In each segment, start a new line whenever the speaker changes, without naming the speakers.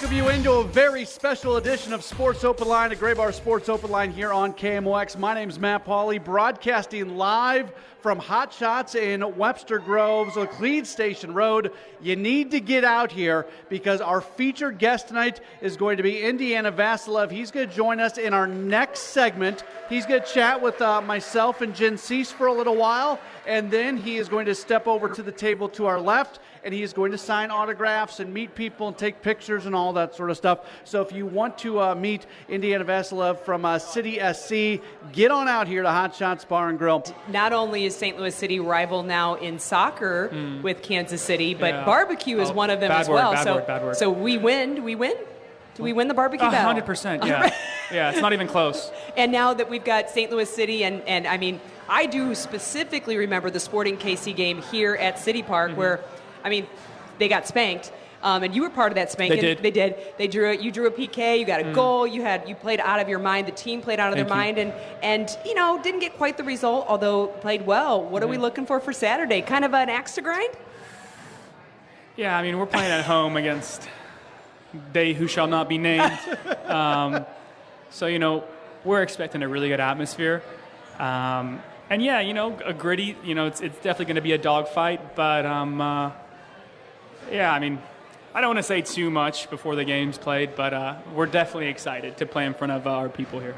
welcome you into a very special edition of Sports Open Line, a Gray Bar Sports Open Line here on KMOX. My name's Matt Pauley, broadcasting live from Hot Shots in Webster Groves, Laclede Station Road. You need to get out here because our featured guest tonight is going to be Indiana Vassilev. He's going to join us in our next segment. He's going to chat with myself and Jen Siess for a little while, and then he is going to step over to the table to our left, and he is going to sign autographs and meet people and take pictures and all that sort of stuff. So if you want to meet Indiana Vassilev from City SC, get on out here to Hot Shots Bar and Grill.
Not only is St. Louis City rival now in soccer with Kansas City, but barbecue is one of them as well.
Bad word.
So we win. Do we win? Do we win the barbecue battle?
100%, yeah. Yeah, it's not even close.
And now that we've got St. Louis City, and I mean, I do specifically remember the Sporting KC game here at City Park where, I mean, they got spanked. And you were part of that spanking.
They did.
They drew it. You drew a PK. You got a goal. You played out of your mind. The team played out of their mind, and you know, didn't get quite the result, although played well. What are we looking for Saturday? Kind of an axe to grind?
Yeah, I mean, we're playing at home against they who shall not be named. So, you know, we're expecting a really good atmosphere. And yeah, you know, a gritty, you know, it's definitely going to be a dogfight, but yeah, I mean, I don't want to say too much before the game's played, but we're definitely excited to play in front of our people here.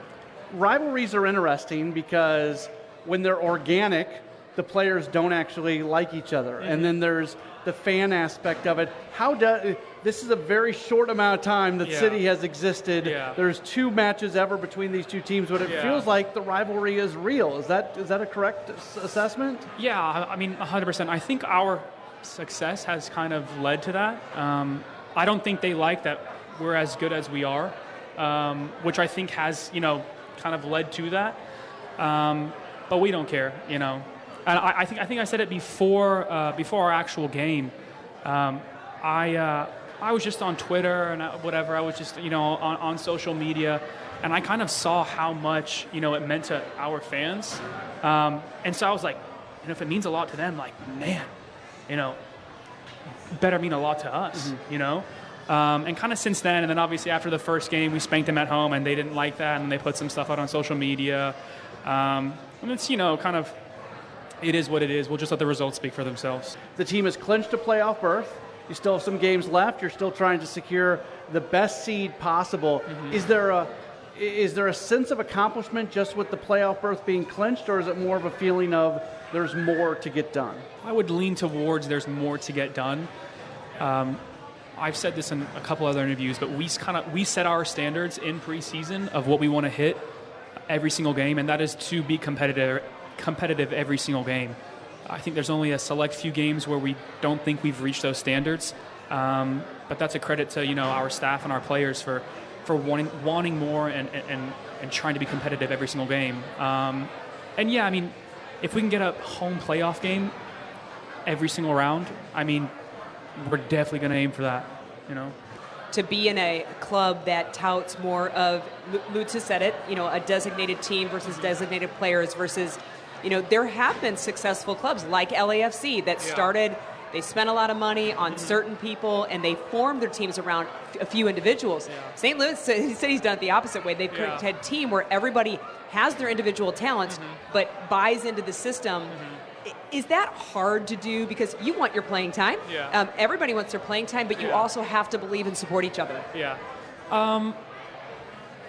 Rivalries are interesting because when they're organic, the players don't actually like each other. And then there's the fan aspect of it. This is a very short amount of time that City has existed. Yeah. There's 2 matches ever between these 2 teams, but it feels like the rivalry is real. Is that a correct assessment?
Yeah, I mean, 100%. I think our success has kind of led to that. I don't think they like that we're as good as we are, which I think has, you know, kind of led to that. But we don't care, you know. And I think I said it before our actual game. I was just on Twitter and whatever. I was just, you know, on social media, and I kind of saw how much, you know, it meant to our fans. And so I was like, you know, if it means a lot to them, like, man, you know, better mean a lot to us, you know? And kind of since then, and then obviously after the first game, we spanked them at home, and they didn't like that, and they put some stuff out on social media. And it's, you know, kind of, it is what it is. We'll just let the results speak for themselves.
The team has clinched a playoff berth. You still have some games left. You're still trying to secure the best seed possible. Is there a sense of accomplishment just with the playoff berth being clinched, or is it more of a feeling of there's more to get done?
I would lean towards there's more to get done. I've said this in a couple other interviews, but we set our standards in preseason of what we want to hit every single game, and that is to be competitive every single game. I think there's only a select few games where we don't think we've reached those standards, but that's a credit to, you know, our staff and our players for wanting more and trying to be competitive every single game. And yeah, I mean, if we can get a home playoff game every single round, I mean, we're definitely going to aim for that, you know.
To be in a club that touts more of, Lutz has said it, you know, a designated team versus designated players versus, you know, there have been successful clubs like LAFC that started, they spent a lot of money on certain people, and they formed their teams around a few individuals. St. Louis, he said he's done it the opposite way. They've had a team where everybody has their individual talents but buys into the system. Is that hard to do? Because you want your playing time. Everybody wants their playing time, but you also have to believe and support each other.
Yeah.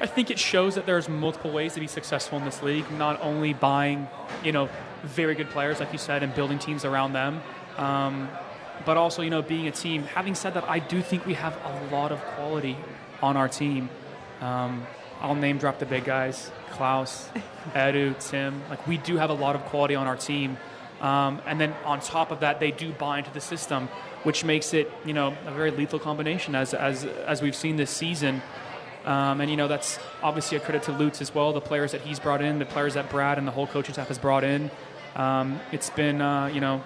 I think it shows that there's multiple ways to be successful in this league, not only buying, you know, very good players, like you said, and building teams around them, but also, you know, being a team. Having said that, I do think we have a lot of quality on our team. I'll name drop the big guys, Klaus, Edu, Tim. Like, we do have a lot of quality on our team. And then on top of that, they do buy into the system, which makes it, you know, a very lethal combination as we've seen this season. And, you know, that's obviously a credit to Lutz as well, the players that he's brought in, the players that Brad and the whole coaching staff has brought in. It's been, you know,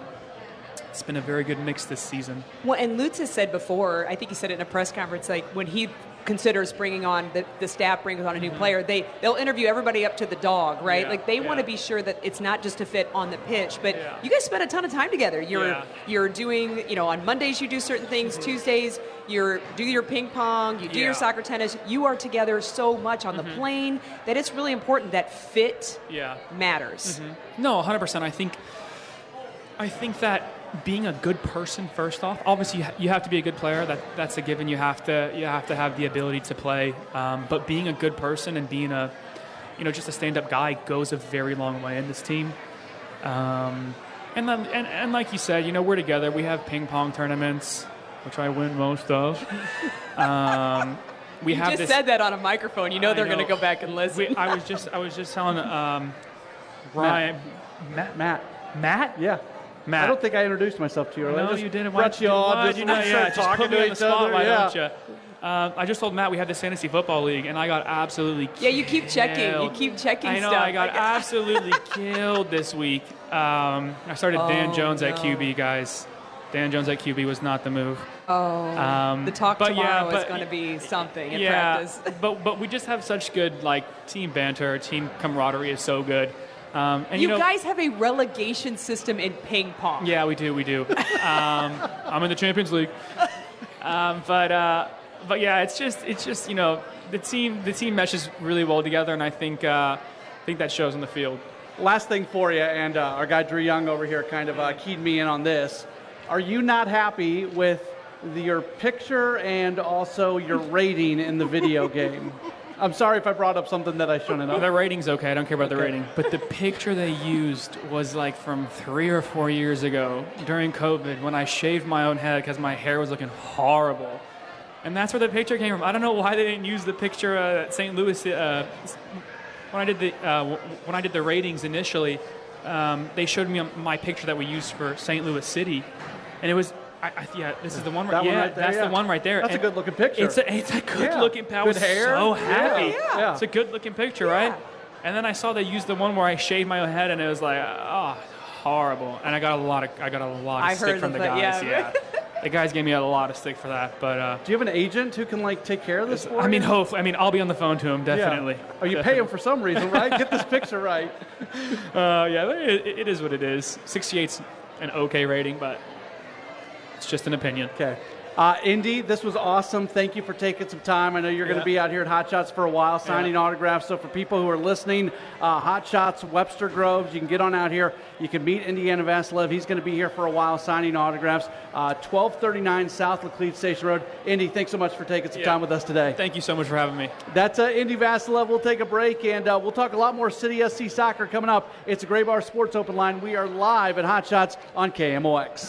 it's been a very good mix this season.
Well, and Lutz has said before, I think he said it in a press conference, like when he considers bringing on the staff, brings on a new player, they'll interview everybody up to the dog, right?
Yeah,
like they want to be sure that it's not just a fit on the pitch, but you guys spend a ton of time together. You're doing, you know, on Mondays you do certain things, Tuesdays do your ping pong, you do your soccer tennis. You are together so much on the plane that it's really important that fit matters.
No, 100%. I think that being a good person, first off, obviously you have to be a good player. That's a given. You have to have the ability to play. But being a good person and being just a stand-up guy goes a very long way in this team. And like you said, we're together. We have ping pong tournaments, which I win most of.
You just said that on a microphone. They're going to go back and listen.
I was just telling Ryan, Matt.
Yeah.
Matt.
I don't think I introduced myself to you earlier.
No, you didn't.
Brought you on.
Just put me on the spot, why don't you? I just told Matt we have this fantasy football league, and I got absolutely killed.
Yeah, you keep checking. You keep checking
stuff. I got absolutely killed this week. I started Dan Jones at QB, guys. Dan Jones at QB was not the move.
The talk tomorrow is going to be something in practice.
but we just have such good team banter. Team camaraderie is so good. And
you guys have a relegation system in ping pong.
Yeah, we do. I'm in the Champions League. But yeah, it's just the team meshes really well together, and I think that shows on the field.
Last thing for you, and our guy Drew Young over here kind of keyed me in on this. Are you not happy with your picture and also your rating in the video game? I'm sorry if I brought up something that I shouldn't have.
The rating's okay. I don't care about the rating. But the picture they used was from 3 or 4 years ago during COVID when I shaved my own head because my hair was looking horrible. And that's where the picture came from. I don't know why they didn't use the picture at St. Louis. When I did the ratings initially, they showed me my picture that we used for St. Louis City. And it was... this is the one right there. That's the one right there.
That's a good-looking picture.
It's a good-looking picture. I was so happy.
Yeah.
It's a good-looking picture, right? And then I saw they used the one where I shaved my own head, and it was horrible. And I got a lot of stick from the guys. Yeah. The guys gave me a lot of stick for that. But
do you have an agent who can take care of this for you?
Hopefully. I'll be on the phone to him definitely.
Yeah. Oh, you pay him for some reason, right? Get this picture right.
It is what it is. 68's an okay rating, but. It's just an opinion.
Okay. Indy, this was awesome. Thank you for taking some time. I know you're going to be out here at Hot Shots for a while signing autographs. So for people who are listening, Hot Shots, Webster Groves, you can get on out here. You can meet Indiana Vassilev. He's going to be here for a while signing autographs. 1239 South Laclede Station Road. Indy, thanks so much for taking some time with us today.
Thank you so much for having me.
That's Indy Vassilev. We'll take a break, and we'll talk a lot more City SC soccer coming up. It's a Gray Bar Sports Open Line. We are live at Hot Shots on KMOX.